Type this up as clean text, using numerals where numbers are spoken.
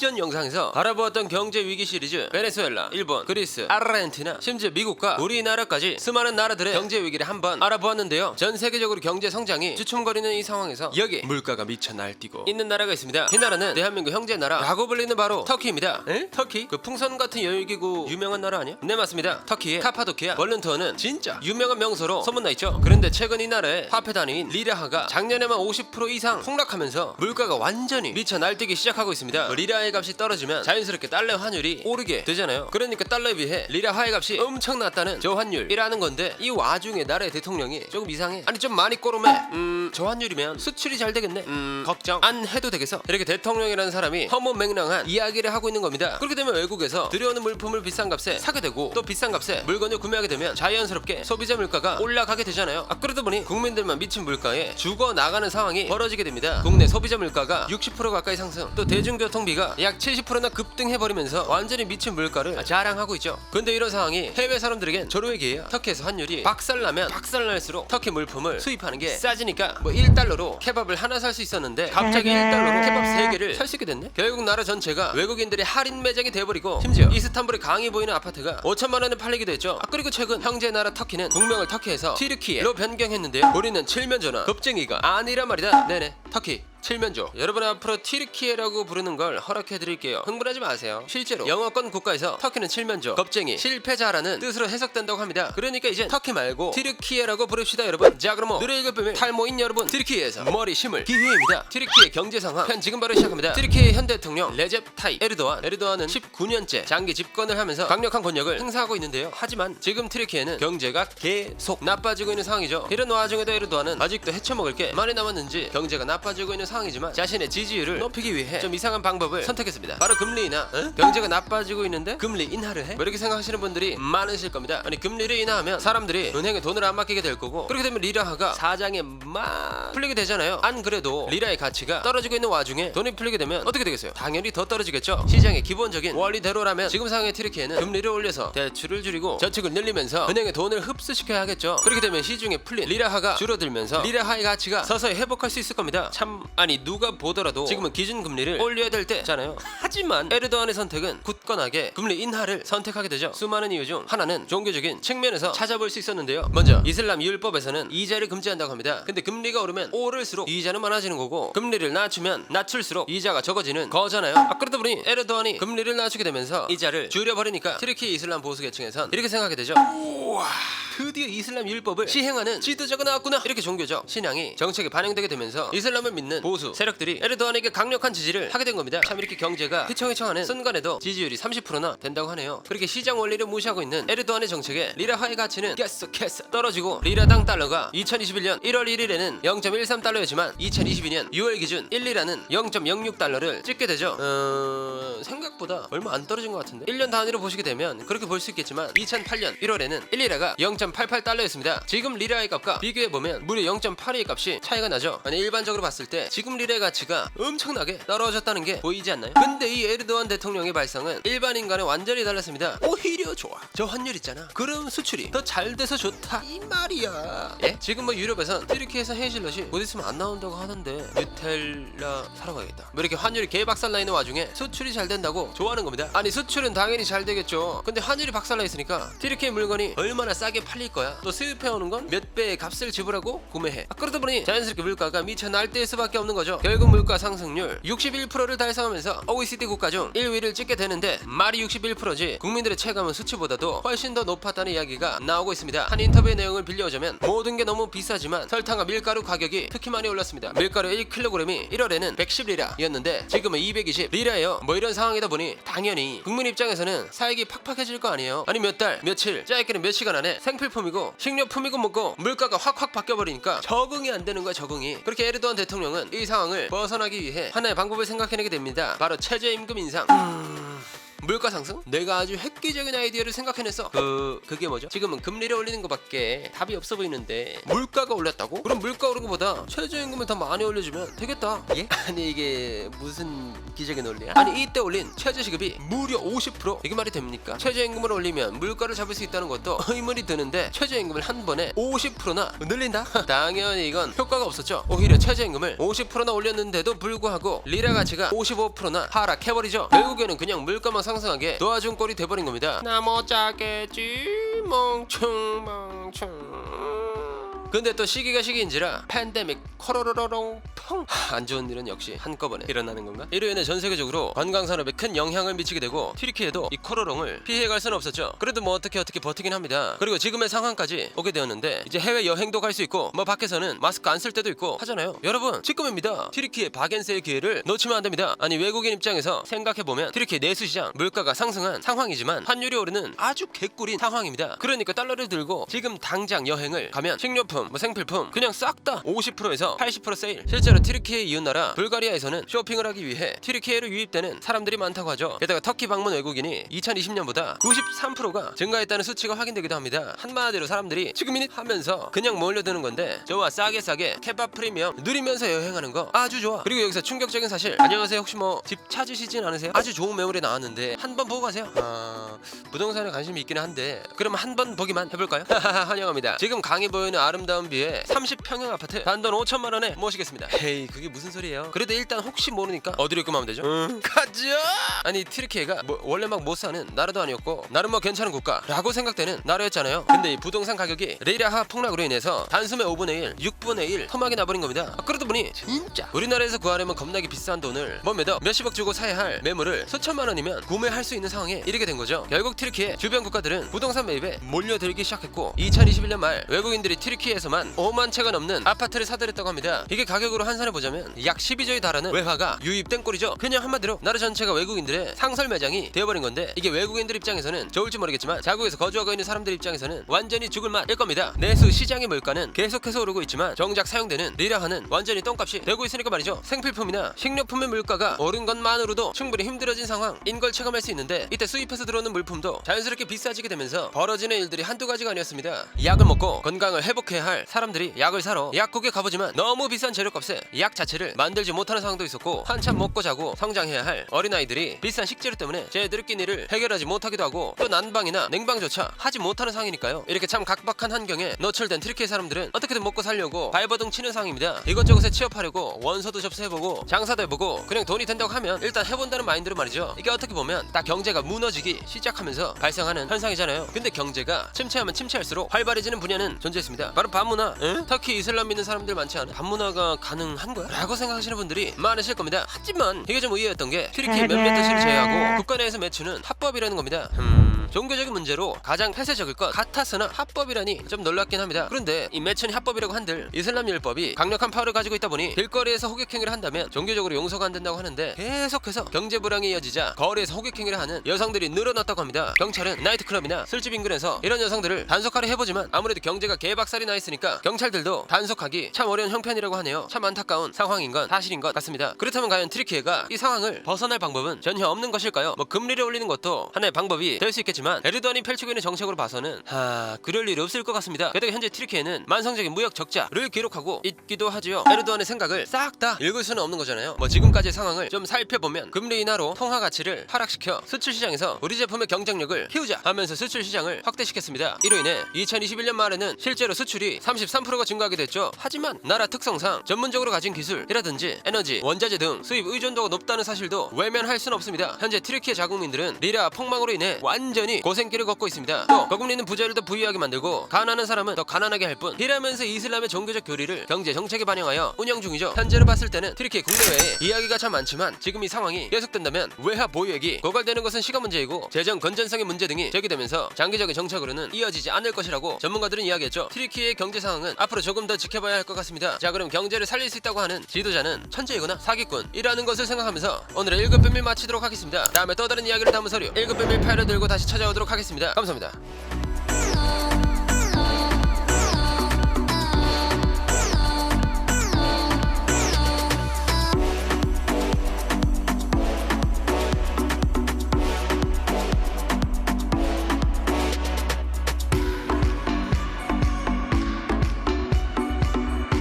이전 영상에서 알아보았던 경제 위기 시리즈 베네수엘라, 일본, 그리스, 아르헨티나, 심지어 미국과 우리나라까지 수많은 나라들의 경제 위기를 한번 알아보았는데요. 전 세계적으로 경제 성장이 주춤거리는 이 상황에서 여기 물가가 미쳐 날뛰고 있는 나라가 있습니다. 이 나라는 대한민국 형제 나라라고 불리는 바로 터키입니다. 에? 터키? 그 풍선 같은 여유기구 유명한 나라 아니야? 네, 맞습니다. 터키의 카파도키아 월른터는 진짜 유명한 명소로 소문나 있죠. 그런데 최근 이 나라의 화폐 단위인 리라하가 작년에만 50% 이상 폭락하면서 물가가 완전히 미쳐 날뛰기 시작하고 있습니다. 리라의 값이 떨어지면 자연스럽게 달러 환율이 오르게 되잖아요. 그러니까 달러에 비해 리라화의 값이 엄청 낮다는 저환율이라는 건데, 이 와중에 나라의 대통령이 조금 이상해. 아니 좀 많이 꼬름해. 저환율이면 수출이 잘 되겠네. 걱정 안 해도 되겠어. 이렇게 대통령이라는 사람이 허무맹랑한 이야기를 하고 있는 겁니다. 그렇게 되면 외국에서 들여오는 물품을 비싼 값에 사게 되고, 또 비싼 값에 물건을 구매하게 되면 자연스럽게 소비자 물가가 올라가게 되잖아요. 그러다 보니 국민들만 미친 물가에 죽어나가는 상황이 벌어지게 됩니다. 국내 소비자 물가가 60% 가까이 상승, 또 대중교통비가 약 70%나 급등해버리면서 완전히 미친 물가를 자랑하고 있죠. 근데 이런 상황이 해외 사람들에겐 조로의 기회야. 터키에서 환율이 박살나면 박살날수록 터키 물품을 수입하는 게 싸지니까 뭐 1달러로 케밥을 하나 살 수 있었는데 갑자기 1달러로 케밥 3개를 살 수 있게 됐네. 결국 나라 전체가 외국인들의 할인 매장이 돼버리고, 심지어 이스탄불에 강이 보이는 아파트가 5천만 원에 팔리기도 했죠. 그리고 최근 형제 나라 터키는 국명을 터키에서 티르키예로 변경했는데요. 우리는 칠면조나 겁쟁이가 아니란 말이다. 네네, 터키 칠면조. 여러분 앞으로 티르키예라고 부르는 걸 허락해드릴게요. 흥분하지 마세요. 실제로 영어권 국가에서 터키는 칠면조, 겁쟁이, 실패자라는 뜻으로 해석된다고 합니다. 그러니까 이제 터키 말고 티르키예라고 부릅시다, 여러분. 자, 그럼 오늘의 이것뱀의 탈모인 여러분, 티르키예에서 머리 심을 기회입니다. 티르키예 경제 상황 편 지금 바로 시작합니다. 티르키예 현 대통령 레셉 타입 에르도안은 19년째 장기 집권을 하면서 강력한 권력을 행사하고 있는데요. 하지만 지금 티르키예는 경제가 계속 나빠지고 있는 상황이죠. 이런 와중에도 에르도안은 아직도 헤쳐먹을 게 많이 남았는지 경제가 나빠지고 있는 상황이지만 자신의 지지율을 높이기 위해 좀 이상한 방법을 선택했습니다. 바로 금리 인하. 경제가 나빠지고 있는데 금리 인하를 해? 뭐 이렇게 생각하시는 분들이 많으실 겁니다. 아니, 금리를 인하하면 사람들이 은행에 돈을 안 맡기게 될 거고, 그렇게 되면 리라화가 사장에 막 풀리게 되잖아요. 안 그래도 리라의 가치가 떨어지고 있는 와중에 돈이 풀리게 되면 어떻게 되겠어요? 당연히 더 떨어지겠죠. 시장의 기본적인 원리대로라면 지금 상황의 티르키예는 금리를 올려서 대출을 줄이고 저축을 늘리면서 은행에 돈을 흡수시켜야 하겠죠. 그렇게 되면 시중에 풀린 리라화가 줄어들면서 리라화의 가치가 서서히 회복할 수 있을 겁니다. 아니, 누가 보더라도 지금은 기준금리를 올려야 될 때잖아요. 하지만 에르도안의 선택은 굳건하게 금리 인하를 선택하게 되죠. 수많은 이유 중 하나는 종교적인 측면에서 찾아볼 수 있었는데요. 먼저 이슬람 율법에서는 이자를 금지한다고 합니다. 근데 금리가 오르면 오를수록 이자는 많아지는 거고, 금리를 낮추면 낮출수록 이자가 적어지는 거잖아요. 그러다 보니 에르도안이 금리를 낮추게 되면서 이자를 줄여버리니까 트르키 이슬람 보수 계층에선 이렇게 생각하게 되죠. 우와, 드디어 이슬람 율법을 시행하는 지도자가 나왔구나. 이렇게 종교적 신앙이 정책에 반영되게 되면서 이슬람을 믿는 보수 세력들이 에르도안에게 강력한 지지를 하게 된 겁니다. 참, 이렇게 경제가 휘청휘청하는 순간에도 지지율이 30%나 된다고 하네요. 그렇게 시장 원리를 무시하고 있는 에르도안의 정책에 리라화의 가치는 계속해서 떨어지고, 리라당 달러가 2021년 1월 1일에는 0.13달러였지만 2022년 6월 기준 1리라는 0.06달러를 찍게 되죠. 생각보다 얼마 안 떨어진 것 같은데, 1년 단위로 보시게 되면 그렇게 볼 수 있겠지만 2008년 1월에는 1리라가 0.88달러였습니다. 지금 리라의 값과 비교해보면 무려 0.82의 값이 차이가 나죠. 아니, 일반적으로 봤을 때 지금 리라의 가치가 엄청나게 떨어졌다는 게 보이지 않나요? 근데 이 에르도안 대통령의 발상은 일반인과는 완전히 달랐습니다. 오히려 좋아. 저 환율 있잖아. 그럼 수출이 더 잘 돼서 좋다, 이 말이야. 예? 지금 뭐 유럽에선 티르키에서 헤이즐넛이 곧 있으면 안 나온다고 하는데 뉴텔라 사러 가야겠다. 뭐 이렇게 환율이 개박살나 있는 와중에 수출이 잘 된다고 좋아하는 겁니다. 아니, 수출은 당연히 잘 되겠죠. 근데 환율이 박살나 있으니까 티르키의 물건이 얼마나 싸게 팔릴 거야. 또 수입해오는 건 몇 배의 값을 지불하고 구매해. 그러다 보니 자연스럽게 물가가 미쳐 날뛸 수밖에 없는 거죠. 결국 물가 상승률 61%를 달성하면서 OECD 국가 중 1위를 찍게 되는데, 말이 61%지 국민들의 체감은 수치보다도 훨씬 더 높았다는 이야기가 나오고 있습니다. 한 인터뷰의 내용을 빌려오자면 모든 게 너무 비싸지만 설탕과 밀가루 가격이 특히 많이 올랐습니다. 밀가루 1kg이 1월에는 110리라였는데 지금은 220리라예요. 뭐 이런 상황이다 보니 당연히 국민 입장에서는 사익이 팍팍해질 거 아니에요. 아니, 몇 달, 며칠, 짧게는 몇 시간 안에 생필품이고 식료품이고 뭐고 물가가 확확 바뀌어버리니까 적응이 안 되는 거야, 적응이. 그렇게 에르도안 대통령은 이 상황을 벗어나기 위해 하나의 방법을 생각해내게 됩니다. 바로 최저임금 인상. 물가 상승? 내가 아주 획기적인 아이디어를 생각해냈어. 그게 뭐죠? 지금은 금리를 올리는 것밖에 답이 없어 보이는데 물가가 올랐다고? 그럼 물가 오른 것보다 최저임금을 더 많이 올려주면 되겠다. 예? 아니 이게 무슨 기적인 논리야? 아니 이때 올린 최저시급이 무려 50%? 이게 말이 됩니까? 최저임금을 올리면 물가를 잡을 수 있다는 것도 의문이 드는데 최저임금을 한 번에 50%나 늘린다? 당연히 이건 효과가 없었죠. 오히려 최저임금을 50%나 올렸는데도 불구하고 리라 가치가 55%나 하락해버리죠. 결국에는 그냥 물가만 상승하게 도와준 꼴이 돼버린 겁니다. 나 못 자겠지 멍충. 근데 또 시기가 시기인지라 팬데믹 코로로로롱 펑! 안 좋은 일은 역시 한꺼번에 일어나는 건가? 이로 인해 전 세계적으로 관광산업에 큰 영향을 미치게 되고 튀르키예도 이 코로롱을 피해갈 수는 없었죠. 그래도 뭐 어떻게 버티긴 합니다. 그리고 지금의 상황까지 오게 되었는데 이제 해외 여행도 갈 수 있고 뭐 밖에서는 마스크 안 쓸 때도 있고 하잖아요. 여러분 지금입니다. 튀르키예 바겐세의 기회를 놓치면 안 됩니다. 아니 외국인 입장에서 생각해보면 튀르키예 내수시장 물가가 상승한 상황이지만 환율이 오르는 아주 개꿀인 상황입니다. 그러니까 달러를 들고 지금 당장 여행을 가면 식료품 뭐 생필품 그냥 싹 다 50%에서 80% 세일. 실제로 튀르키예 이웃나라 불가리아에서는 쇼핑을 하기 위해 튀르키예로 유입되는 사람들이 많다고 하죠. 게다가 터키 방문 외국인이 2020년보다 93%가 증가했다는 수치가 확인되기도 합니다. 한마디로 사람들이 지금이니 하면서 그냥 몰려드는 건데 좋아 싸게 케밥 프리미엄 누리면서 여행하는 거 아주 좋아. 그리고 여기서 충격적인 사실 안녕하세요 혹시 뭐 집 찾으시진 않으세요? 아주 좋은 매물이 나왔는데 한번 보고 가세요. 부동산에 관심이 있긴 한데 그럼 한번 보기만 해볼까요? 환영합니다. 지금 강이 보이는 아름다운 뷰에 30평형 아파트 단돈 5천만원에 모시겠습니다. 에이 그게 무슨 소리예요? 그래도 일단 혹시 모르니까 어디로 입금하면 되죠? 가자! 아니 튀르키예가 뭐 원래 막 못 사는 나라도 아니었고 나름 뭐 괜찮은 국가라고 생각되는 나라였잖아요. 근데 이 부동산 가격이 리라화 폭락으로 인해서 단숨에 5분의 1, 6분의 1 토막이 나버린 겁니다. 그러다 보니 진짜 우리나라에서 구하려면 겁나게 비싼 돈을 뭐매더 몇십억 주고 사야 할 매물을 수천만 원이면 구매할 수 있는 상황에 이르게 된 거죠. 결국 튀르키예 주변 국가들은 부동산 매입에 몰려들기 시작했고 2021년 말 외국인들이 튀르키예에서만 5만 채가 넘는 아파트를 사들였다고 합니다. 이게 가격으로 환산해 보자면 약 12조에 달하는 외화가 유입된 꼴이죠. 그냥 한마디로 나라 전체가 외국인들의 상설 매장이 되어버린 건데 이게 외국인들 입장에서는 좋을지 모르겠지만 자국에서 거주하고 있는 사람들 입장에서는 완전히 죽을 맛일 겁니다. 내수 시장의 물가는 계속해서 오르고 있지만 정작 사용되는 리라화는 완전히 똥값이 되고 있으니까 말이죠. 생필품이나 식료품의 물가가 오른 것만으로도 충분히 힘들어진 상황인 걸 체감할 수 있는데 이때 수입해서 들어오는 물품도 자연스럽게 비싸지게 되면서 벌어지는 일들이 한두 가지가 아니었습니다. 약을 먹고 건강을 회복해야 할 사람들이 약을 사러 약국에 가보지만 너무 비싼 재료값에 약 자체를 만들지 못하는 상황도 있었고 한참 먹고 자고 성장해야 할 어린아이들이 비싼 식재료 때문에 제들끼리를 해결하지 못하기도 하고 또 난방이나 냉방조차 하지 못하는 상황이니까요. 이렇게 참 각박한 환경에 노출된 튀르키예 사람들은 어떻게든 먹고 살려고 발버둥 치는 상황입니다. 이것저것에 취업하려고 원서도 접수해보고 장사도 해보고 그냥 돈이 된다고 하면 일단 해본다는 마인드로 말이죠. 이게 어떻게 보면 딱 경제가 무너지기 시작하면서 발생하는 현상이잖아요. 근데 경제가 침체하면 침체할수록 활발해지는 분야는 존재했습니다. 바로 반문화. 터키 이슬람 믿는 사람들 많지 않아? 반문화가 가능한 거야? 라고 생각하시는 분들이 많으실 겁니다. 하지만 이게 좀 의외였던 게 튀르키예 몇몇 도시를 제외하고 국가 내에서 매춘은 합법이라는 겁니다. 종교적인 문제로 가장 폐쇄적일 것 같았으나 합법이라니 좀 놀랍긴 합니다. 그런데 이 매춘이 합법이라고 한들 이슬람 율법이 강력한 파워를 가지고 있다 보니 길거리에서 호객행위를 한다면 종교적으로 용서가 안 된다고 하는데 계속해서 경제 불황이 이어지자 거리에서 호객행위를 하는 여성들이 늘어났다고 합니다. 경찰은 나이트클럽이나 술집 인근에서 이런 여성들을 단속하려 해보지만 아무래도 경제가 개박살이 나 있으니까 경찰들도 단속하기 참 어려운 형편이라고 하네요. 참 안타까운 상황인 건 사실인 것 같습니다. 그렇다면 과연 튀르키예가 이 상황을 벗어날 방법은 전혀 없는 것일까요? 뭐 금리를 올리는 것도 하나의 방법이 될 수 있겠지만 에르도안이 펼치고 있는 정책으로 봐서는 그럴 일이 없을 것 같습니다. 게다가 현재 튀르키예는 만성적인 무역 적자를 기록하고 있기도 하지요. 에르도안의 생각을 싹 다 읽을 수는 없는 거잖아요. 뭐 지금까지의 상황을 좀 살펴보면 금리 인하로 통화 가치를 하락시켜 수출 시장에서 우리 제품의 경쟁력을 키우자 하면서 수출 시장을 확대시켰습니다. 이로 인해 2021년 말에는 실제로 수출이 33%가 증가하게 됐죠. 하지만 나라 특성상 전문적으로 가진 기술이라든지 에너지, 원자재 등 수입 의존도가 높다는 사실도 외면할 수는 없습니다. 현재 튀르키예 자국민들은 리라 폭망으로 인해 완전히 고생길을 걷고 있습니다. 또 거국민은 부자를 더 부유하게 만들고 가난한 사람은 더 가난하게 할 뿐 이라면서 이슬람의 종교적 교리를 경제 정책에 반영하여 운영 중이죠. 현재로 봤을 때는 튀르키예 국내외에 이야기가 참 많지만 지금 이 상황이 계속된다면 외화 보유액이 고갈되는 것은 시간 문제이고 재정 건전성의 문제 등이 제기되면서 장기적인 정책으로는 이어지지 않을 것이라고 전문가들은 이야기했죠. 튀르키예의 경제 상황은 앞으로 조금 더 지켜봐야 할 것 같습니다. 자 그럼 경제를 살릴 수 있다고 하는 지도자는 천재이거나 사기꾼이라는 것을 생각하면서 오늘의 1급 비밀 마치도록 하겠습니다. 다음에 또 다른 이야기를 담은 서류 1급 비밀 파일을 들고 다시 찾아오도록 하겠습니다. 감사합니다.